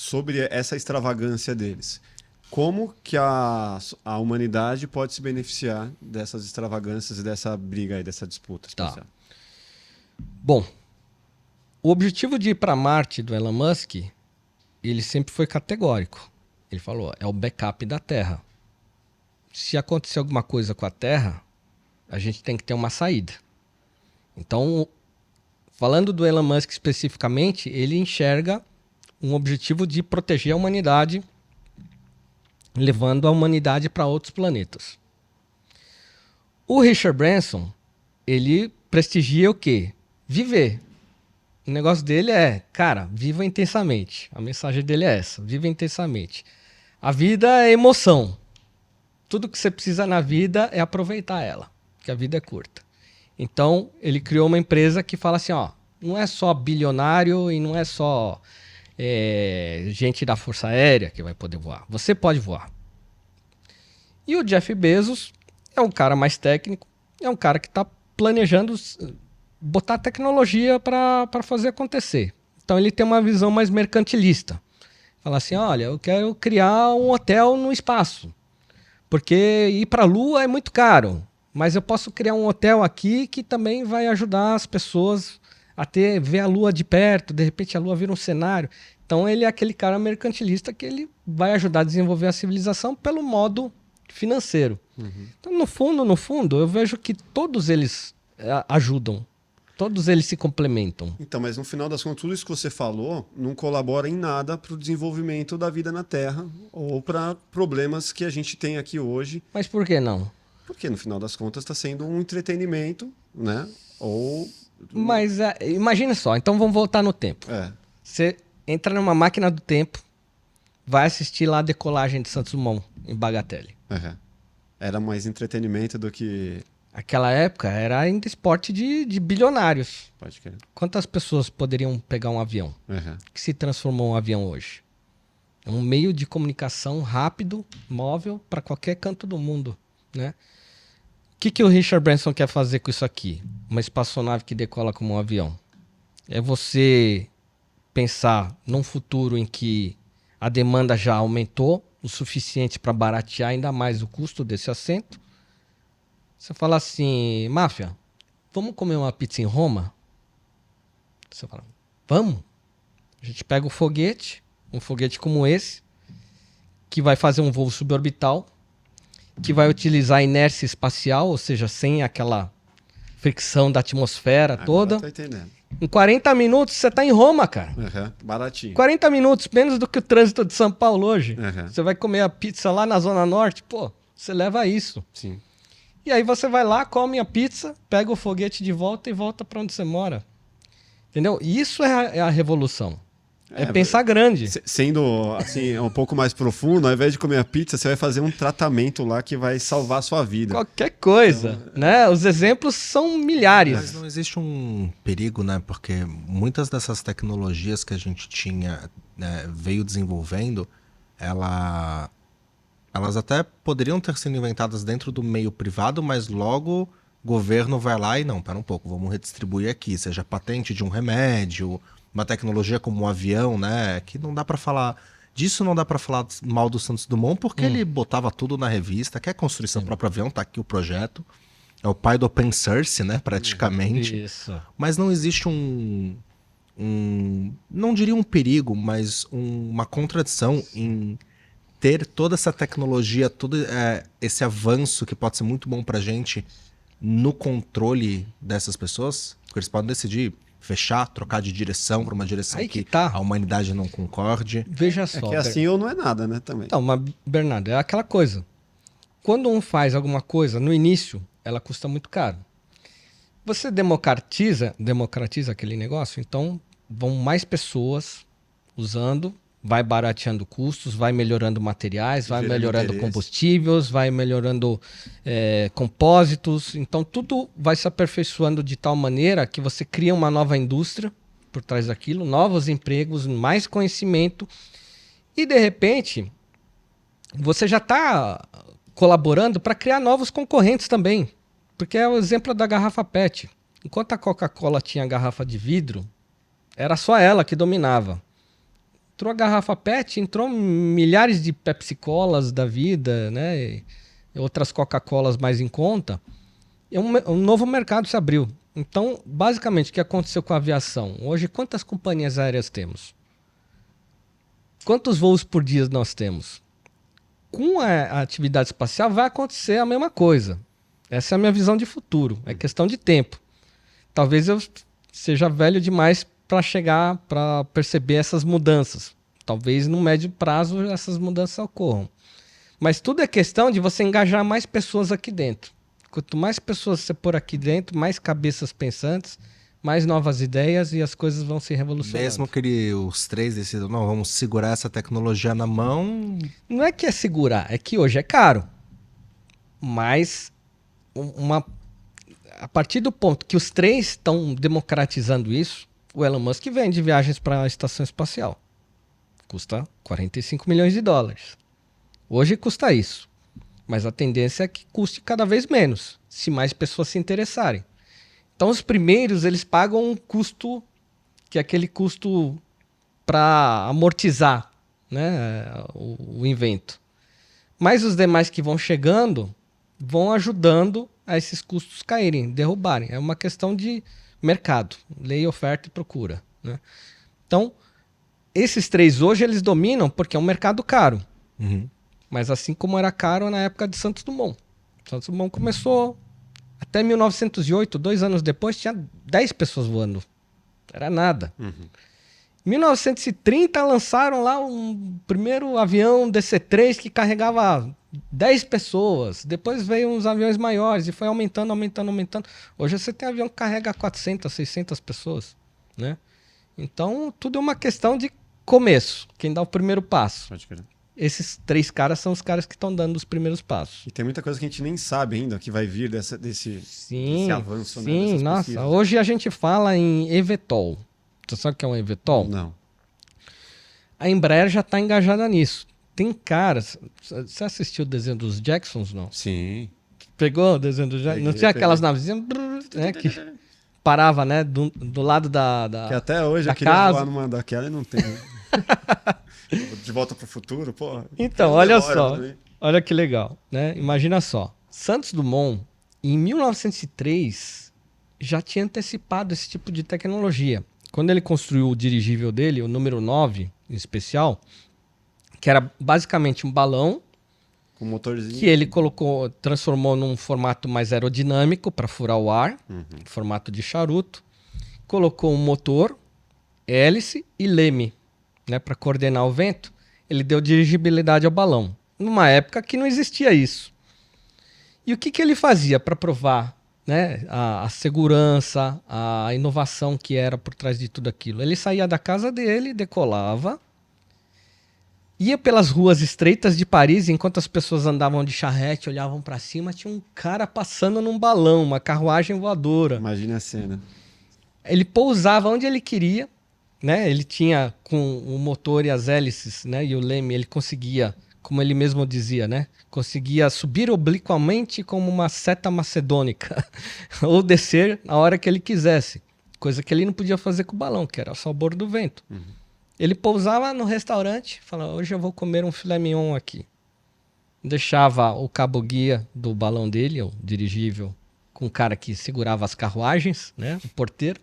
sobre essa extravagância deles. Como que a humanidade pode se beneficiar dessas extravagâncias e dessa briga aí, dessa disputa espacial? Bom, o objetivo de ir para Marte do Elon Musk, ele sempre foi categórico. Ele falou, é o backup da Terra. Se acontecer alguma coisa com a Terra, a gente tem que ter uma saída. Então, falando do Elon Musk especificamente, ele enxerga um objetivo de proteger a humanidade, levando a humanidade para outros planetas. O Richard Branson, ele prestigia o quê? Viver. O negócio dele é, cara, viva intensamente. A mensagem dele é essa, viva intensamente. A vida é emoção. Tudo que você precisa na vida é aproveitar ela, porque a vida é curta. Então, ele criou uma empresa que fala assim, ó, não é só bilionário e não é só gente da Força Aérea que vai poder voar. Você pode voar. E o Jeff Bezos é um cara mais técnico, é um cara que está planejando botar tecnologia para fazer acontecer. Então ele tem uma visão mais mercantilista. Fala assim, olha, eu quero criar um hotel no espaço, porque ir para a Lua é muito caro, mas eu posso criar um hotel aqui que também vai ajudar as pessoas a ver a Lua de perto, de repente a Lua vira um cenário. Então ele é aquele cara mercantilista que ele vai ajudar a desenvolver a civilização pelo modo financeiro. Então, no fundo, eu vejo que todos eles ajudam. Todos eles se complementam. Então, mas no final das contas, tudo isso que você falou não colabora em nada para o desenvolvimento da vida na Terra ou para problemas que a gente tem aqui hoje. Mas por que não? Porque no final das contas está sendo um entretenimento, né? Mas imagina só, então vamos voltar no tempo. Você entra numa máquina do tempo, vai assistir lá a decolagem de Santos Dumont, em Bagatelle. Era mais entretenimento do que... Aquela época era ainda esporte de bilionários. Pode crer. Quantas pessoas poderiam pegar um avião? Que se transformou um avião hoje? É um meio de comunicação rápido, móvel, para qualquer canto do mundo, né? O que o Richard Branson quer fazer com isso aqui? Uma espaçonave que decola como um avião. É você pensar num futuro em que a demanda já aumentou o suficiente para baratear ainda mais o custo desse assento. Você fala assim, máfia, vamos comer uma pizza em Roma? Você fala, vamos. A gente pega um foguete como esse, que vai fazer um voo suborbital, que vai utilizar inércia espacial, ou seja, sem aquela fricção da atmosfera toda. Tô entendendo. Em 40 minutos você tá em Roma, cara. Baratinho. 40 minutos, menos do que o trânsito de São Paulo hoje. Você vai comer a pizza lá na Zona Norte, pô, você leva isso. Sim. E aí você vai lá, come a pizza, pega o foguete de volta e volta para onde você mora. Entendeu? Isso é a revolução. É pensar grande. Sendo assim, um pouco mais profundo, ao invés de comer a pizza, você vai fazer um tratamento lá que vai salvar a sua vida. Qualquer coisa, né? Os exemplos são milhares. Mas não existe um perigo, né? Porque muitas dessas tecnologias que a gente tinha, né, veio desenvolvendo, elas até poderiam ter sido inventadas dentro do meio privado, mas logo o governo vai lá e não, pera um pouco, vamos redistribuir aqui, seja patente de um remédio, uma tecnologia como um avião, né, que não dá para falar disso, não dá para falar mal do Santos Dumont, porque ele botava tudo na revista, quer construir seu próprio avião, tá aqui o projeto, é o pai do open source, né, praticamente. Isso. Mas não existe não diria um perigo, mas uma contradição em ter toda essa tecnologia, todo esse avanço que pode ser muito bom pra gente no controle dessas pessoas, porque eles podem decidir fechar, trocar de direção para uma direção que a humanidade não concorde. Veja só. É que assim ou não é nada, né, também. Então, mas, Bernardo, é aquela coisa. Quando um faz alguma coisa, no início, ela custa muito caro. Você democratiza aquele negócio, então vão mais pessoas usando, vai barateando custos, vai melhorando materiais, vai melhorando combustíveis, vai melhorando compósitos. Então tudo vai se aperfeiçoando de tal maneira que você cria uma nova indústria por trás daquilo, novos empregos, mais conhecimento e de repente você já está colaborando para criar novos concorrentes também. Porque é o exemplo da garrafa PET. Enquanto a Coca-Cola tinha garrafa de vidro, era só ela que dominava. Entrou a garrafa PET, entrou milhares de Pepsi-Colas da vida, né? E outras Coca-Colas mais em conta. E um novo mercado se abriu. Então, basicamente, o que aconteceu com a aviação? Hoje, quantas companhias aéreas temos? Quantos voos por dia nós temos? Com a atividade espacial vai acontecer a mesma coisa. Essa é a minha visão de futuro. É questão de tempo. Talvez eu seja velho demais para chegar, para perceber essas mudanças. Talvez no médio prazo essas mudanças ocorram. Mas tudo é questão de você engajar mais pessoas aqui dentro. Quanto mais pessoas você pôr aqui dentro, mais cabeças pensantes, mais novas ideias e as coisas vão se revolucionando. Mesmo que os três decidam, não, vamos segurar essa tecnologia na mão. Não é que é segurar, é que hoje é caro. Mas a partir do ponto que os três estão democratizando isso, o Elon Musk vende viagens para a estação espacial. Custa 45 milhões de dólares. Hoje custa isso. Mas a tendência é que custe cada vez menos, se mais pessoas se interessarem. Então os primeiros, eles pagam um custo, que é aquele custo para amortizar, né, o invento. Mas os demais que vão chegando, vão ajudando a esses custos caírem, derrubarem. É uma questão de mercado, lei, oferta e procura, né? Então, esses três hoje, eles dominam porque é um mercado caro. Uhum. Mas assim como era caro na época de Santos Dumont. Santos Dumont começou até 1908, 2 anos depois, tinha 10 pessoas voando. Era nada. Uhum. Em 1930 lançaram lá um primeiro avião DC-3 que carregava 10 pessoas. Depois veio uns aviões maiores e foi aumentando. Hoje você tem avião que carrega 400, 600 pessoas, né? Então tudo é uma questão de começo. Quem dá o primeiro passo. Pode crer. Esses 3 caras são os caras que estão dando os primeiros passos. E tem muita coisa que a gente nem sabe ainda que vai vir desse avanço. Sim, né, nossa. pesquisas. Hoje a gente fala em eVTOL. Você sabe o que é um eVTOL? Não. A Embraer já está engajada nisso. Tem caras... Você assistiu o desenho dos Jacksons, não? Sim. Pegou o desenho dos Jacksons? Não tinha aquelas navezinhas né, que parava, né, do lado da Que até hoje da eu queria casa. voar numa daquela e não tem. De Volta pro Futuro, pô. Então, olha só. Olha que legal, né? Imagina só. Santos Dumont, em 1903, já tinha antecipado esse tipo de tecnologia. Quando ele construiu o dirigível dele, o número 9, em especial, que era basicamente um balão Com motorzinho. que ele transformou num formato mais aerodinâmico para furar o ar, formato de charuto, colocou um motor, hélice e leme, né, para coordenar o vento. Ele deu dirigibilidade ao balão, numa época que não existia isso. E o que ele fazia para provar, né, a segurança, a inovação que era por trás de tudo aquilo? Ele saía da casa dele, decolava, ia pelas ruas estreitas de Paris, enquanto as pessoas andavam de charrete, olhavam para cima, tinha um cara passando num balão, uma carruagem voadora. Imagina a cena. Ele pousava onde ele queria, né? Ele tinha com o motor e as hélices, né, e o leme, ele conseguia, como ele mesmo dizia, né, conseguia subir obliquamente como uma seta macedônica ou descer na hora que ele quisesse, coisa que ele não podia fazer com o balão, que era só o bordo do vento. Ele pousava no restaurante, falava, hoje eu vou comer um filé mignon aqui. Deixava o cabo-guia do balão dele, o dirigível, com o cara que segurava as carruagens, né, o porteiro.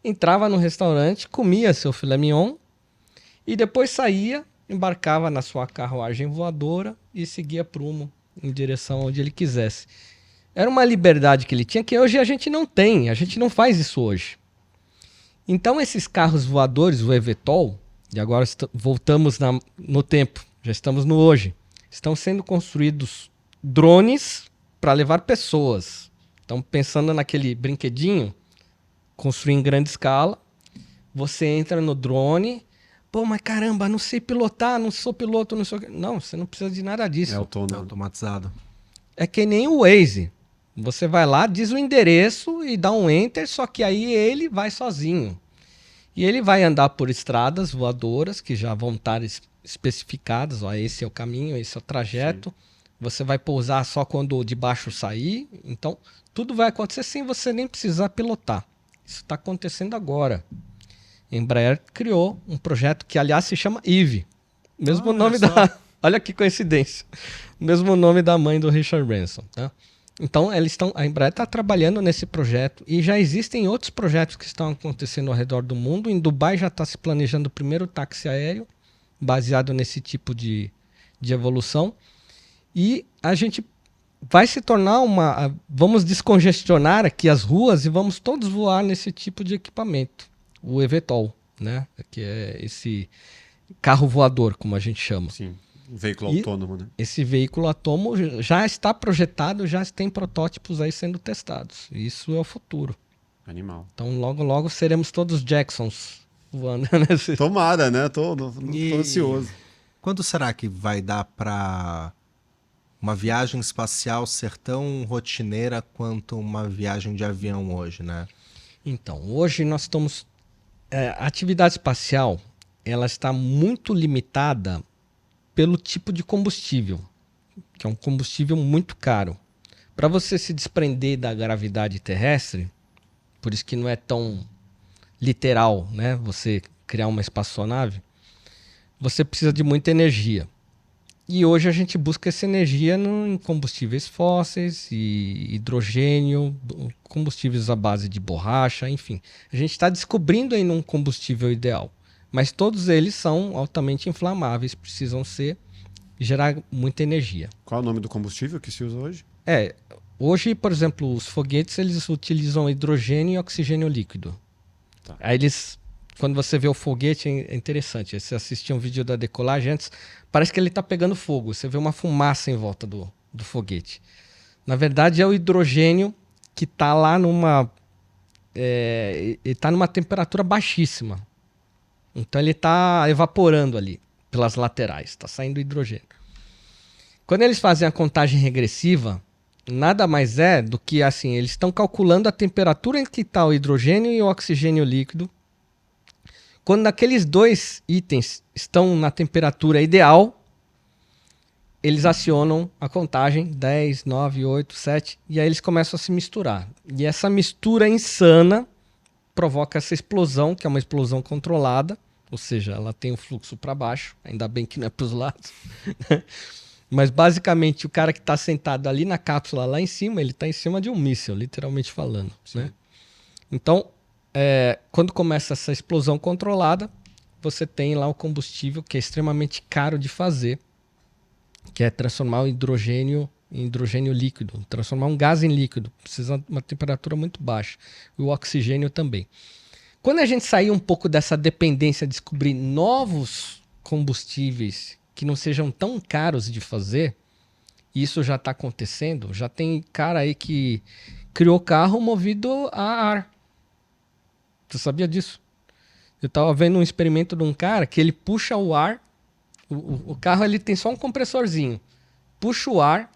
Entrava no restaurante, comia seu filé mignon e depois saía, embarcava na sua carruagem voadora e seguia prumo em direção onde ele quisesse. Era uma liberdade que ele tinha que hoje a gente não tem, a gente não faz isso hoje. Então esses carros voadores, o eVTOL, e agora voltamos no tempo, já estamos no hoje, estão sendo construídos drones para levar pessoas. Então pensando naquele brinquedinho, construir em grande escala, você entra no drone, pô, mas caramba, não sei pilotar, não sou piloto, não sei o quê. Não, você não precisa de nada disso. É autônomo. Automatizado. É que nem o Waze. Você vai lá, diz o endereço e dá um enter, só que aí ele vai sozinho. E ele vai andar por estradas voadoras que já vão estar especificadas. Ó, esse é o caminho, esse é o trajeto. Sim. Você vai pousar só quando o de baixo sair. Então, tudo vai acontecer sem você nem precisar pilotar. Isso está acontecendo agora. A Embraer criou um projeto que, aliás, se chama Eve. Mesmo nome só. da... Olha que coincidência. Mesmo nome da mãe do Richard Branson. Tá? Então, a Embraer está trabalhando nesse projeto e já existem outros projetos que estão acontecendo ao redor do mundo. Em Dubai já está se planejando o primeiro táxi aéreo baseado nesse tipo de evolução. E a gente vai se tornar vamos descongestionar aqui as ruas e vamos todos voar nesse tipo de equipamento. O eVTOL, né? Que é esse carro voador, como a gente chama. Sim, um veículo autônomo, né? Esse veículo autônomo já está projetado, já tem protótipos aí sendo testados. Isso é o futuro. Animal. Então, logo, logo seremos todos Jacksons voando nesse... Tomara, né? Tô ansioso. Quando será que vai dar para uma viagem espacial ser tão rotineira quanto uma viagem de avião hoje, né? Então, hoje nós estamos... a atividade espacial, ela está muito limitada pelo tipo de combustível, que é um combustível muito caro. Para você se desprender da gravidade terrestre, por isso que não é tão literal, né? Você criar uma espaçonave, você precisa de muita energia. E hoje a gente busca essa energia em combustíveis fósseis e hidrogênio, combustíveis à base de borracha, enfim. A gente está descobrindo ainda um combustível ideal. Mas todos eles são altamente inflamáveis, precisam gerar muita energia. Qual é o nome do combustível que se usa hoje? Hoje, por exemplo, os foguetes eles utilizam hidrogênio e oxigênio líquido. Tá. Aí quando você vê o foguete, é interessante. Você assistia um vídeo da decolagem antes, parece que ele está pegando fogo. Você vê uma fumaça em volta do foguete. Na verdade, é o hidrogênio que está lá ele está numa temperatura baixíssima. Então ele está evaporando ali pelas laterais, está saindo hidrogênio. Quando eles fazem a contagem regressiva, nada mais é do que assim, eles estão calculando a temperatura em que está o hidrogênio e o oxigênio líquido. Quando aqueles dois itens estão na temperatura ideal, eles acionam a contagem 10, 9, 8, 7, e aí eles começam a se misturar. E essa mistura insana provoca essa explosão, que é uma explosão controlada, ou seja, ela tem o fluxo para baixo, ainda bem que não é para os lados. Mas basicamente o cara que está sentado ali na cápsula lá em cima, ele está em cima de um míssil, literalmente falando. Né? Então, quando começa essa explosão controlada, você tem lá o combustível que é extremamente caro de fazer, que é transformar o hidrogênio em hidrogênio líquido, transformar um gás em líquido, precisa de uma temperatura muito baixa, e o oxigênio também. Quando a gente sair um pouco dessa dependência, descobrir novos combustíveis que não sejam tão caros de fazer, e isso já está acontecendo, já tem cara aí que criou carro movido a ar. Você sabia disso? Eu estava vendo um experimento de um cara que ele puxa o ar, o carro ele tem só um compressorzinho, puxa o ar,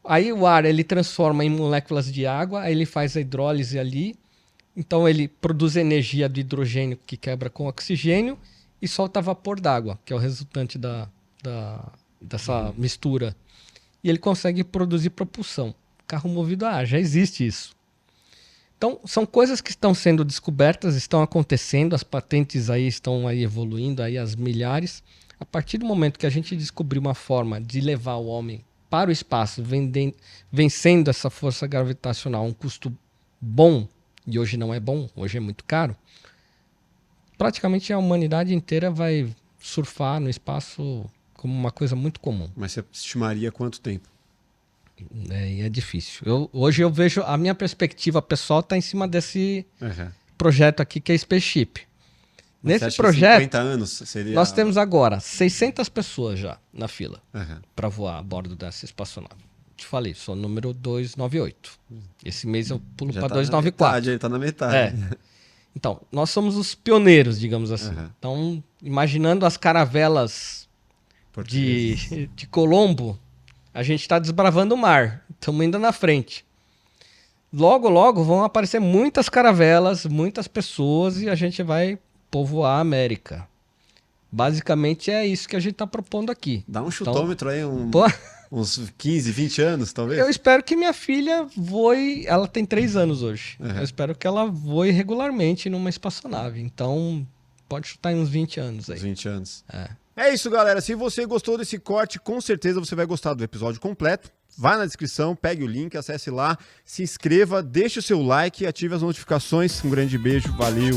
aí o ar ele transforma em moléculas de água, aí ele faz a hidrólise ali, então ele produz energia do hidrogênio que quebra com oxigênio e solta vapor d'água, que é o resultante dessa mistura. E ele consegue produzir propulsão. Carro movido a ar, já existe isso. Então, são coisas que estão sendo descobertas, estão acontecendo, as patentes aí estão aí evoluindo aí às milhares. A partir do momento que a gente descobrir uma forma de levar o homem para o espaço, vencendo essa força gravitacional a um custo bom, e hoje não é bom, hoje é muito caro, praticamente a humanidade inteira vai surfar no espaço como uma coisa muito comum. Mas você estimaria quanto tempo? É difícil. Hoje eu vejo, a minha perspectiva pessoal está em cima desse projeto aqui, que é Spaceship. Mas nesse projeto, 50 anos seria... nós temos agora 600 pessoas já na fila para voar a bordo dessa espaçonave. Te falei, sou o número 298. Esse mês eu pulo para 294. Ele está na metade. Então, nós somos os pioneiros, digamos assim. Então, imaginando as caravelas de Colombo, a gente está desbravando o mar. Estamos indo na frente. Logo, logo vão aparecer muitas caravelas, muitas pessoas e a gente vai povoar a América. Basicamente é isso que a gente está propondo aqui. Dá um chutômetro aí, uns 15, 20 anos, talvez? Eu espero que minha filha voe... Ela tem 3 anos hoje. Eu espero que ela voe regularmente numa espaçonave. Então, pode chutar em uns 20 anos aí. Uns 20 anos. É. É isso, galera. Se você gostou desse corte, com certeza você vai gostar do episódio completo. Vai na descrição, pegue o link, acesse lá, se inscreva, deixe o seu like e ative as notificações. Um grande beijo, valeu!